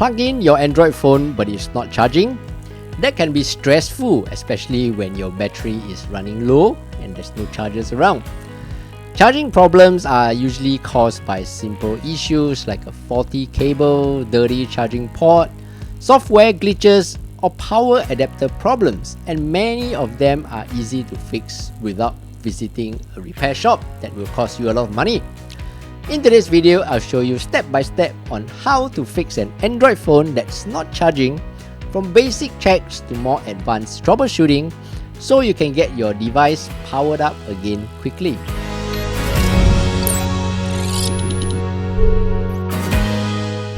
plug in your Android phone but it's not charging, that can be stressful, especially when your battery is running low and there's no chargers around. Charging problems are usually caused by simple issues like a faulty cable, dirty charging port, software glitches, or power adapter problems, and many of them are easy to fix without visiting a repair shop that will cost you a lot of money. In today's video, I'll show you step by step on how to fix an Android phone that's not charging, from basic checks to more advanced troubleshooting, so you can get your device powered up again quickly.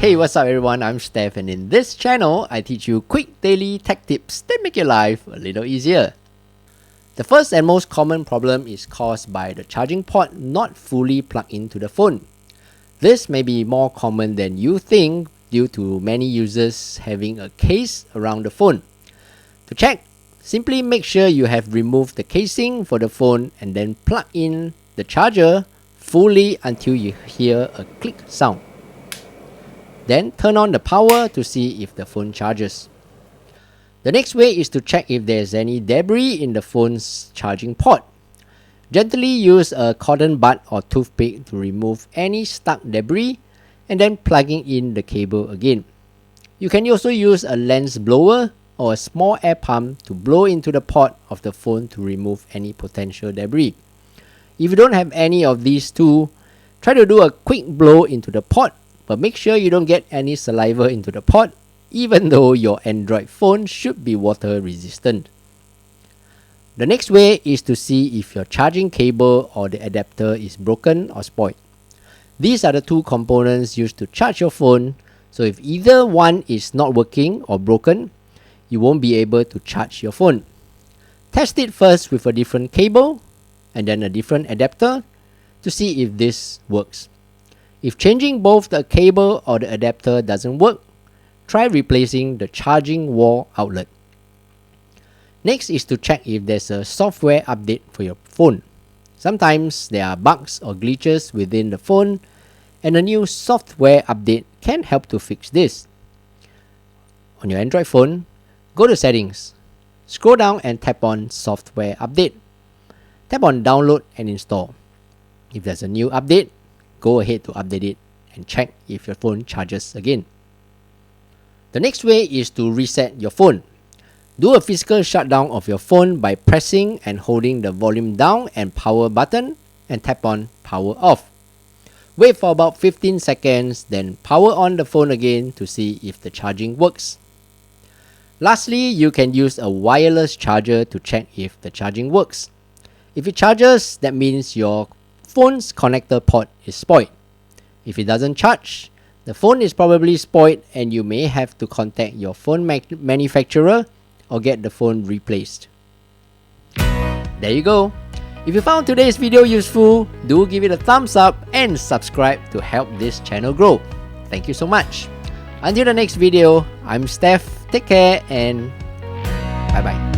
Hey, what's up everyone, I'm Steph, and in this channel, I teach you quick daily tech tips that make your life a little easier. The first and most common problem is caused by the charging port not fully plugged into the phone. This may be more common than you think due to many users having a case around the phone. To check, simply make sure you have removed the casing for the phone and then plug in the charger fully until you hear a click sound. Then turn on the power to see if the phone charges. The next way is to check if there's any debris in the phone's charging port. Gently use a cotton bud or toothpick to remove any stuck debris and then plugging in the cable again. You can also use a lens blower or a small air pump to blow into the port of the phone to remove any potential debris. If you don't have any of these two, try to do a quick blow into the port, but make sure you don't get any saliva into the port, even though your Android phone should be water resistant. The next way is to see if your charging cable or the adapter is broken or spoiled. These are the two components used to charge your phone, so if either one is not working or broken, you won't be able to charge your phone. Test it first with a different cable and then a different adapter to see if this works. If changing both the cable or the adapter doesn't work, try replacing the charging wall outlet. Next is to check if there's a software update for your phone. Sometimes there are bugs or glitches within the phone, and a new software update can help to fix this. On your Android phone, go to Settings, scroll down and tap on Software Update. Tap on Download and Install. If there's a new update, go ahead to update it and check if your phone charges again. The next way is to reset your phone. Do a physical shutdown of your phone by pressing and holding the volume down and power button and tap on power off. Wait for about 15 seconds, then power on the phone again to see if the charging works. Lastly, you can use a wireless charger to check if the charging works. If it charges, that means your phone's connector port is spoiled. If it doesn't charge, the phone is probably spoiled and you may have to contact your phone manufacturer or get the phone replaced. There you go. If you found today's video useful, do give it a thumbs up and subscribe to help this channel grow. Thank you so much. Until the next video, I'm Steph. Take care and bye bye.